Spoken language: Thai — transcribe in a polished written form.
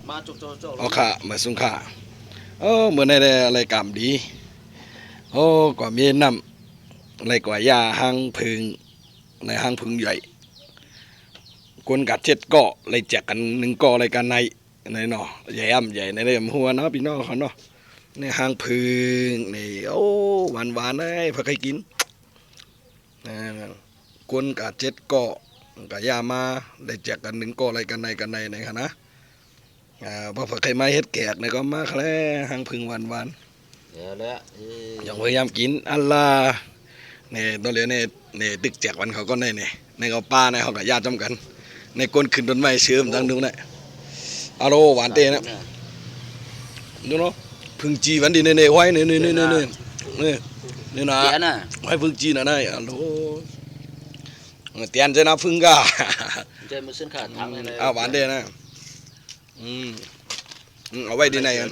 มาจุกโจเอาค่ะเหมือนสุงค่ะเหมือนในอะไรกรรมดีกว่ามีน้ำอะไรกว่ายาหางพึ่งในหางพึ่งใหญ่กวนกัดเจ็ดเกาะอะไรแจกกัน1 เกาะอะไรกันในเนาะใหญ่ใหญ่ในเรื่องหัวเนาะพี่น้องเขาเนาะในหางพึ่งนี่หวานได้พอใครกินกวนกัดเจ็ดเกาะกับยามาได้แจกกัน1 เกาะอะไรกันในค่ะนะพอใครมาเฮ็ดแกกเนี่ยก็มาแค่หางพึ่งหวานเดี๋ยวแล้วอย่างพยายามกินอัลลาเนี่ยตอนเหลือเนี่ยตึกแจกวันเขาก็เนี่ยในเขาป้าในเขากับญาติจำกันในก้นขึ้นต้นไม้เชื่อมตั้งดูเนี่ยอารหวานเต้นะดูเนาะพึ่งจีวันดีเนี่ยไว้เนี่ยนะเดี๋ยวน่ะไว้พึ่งจีนะเนี่ยอัลโหเตียนจะนับพึ่งก้าใจมันเส้นขาดทั้งเลยหวานเต้นะเอาไว้ดีไหนกัน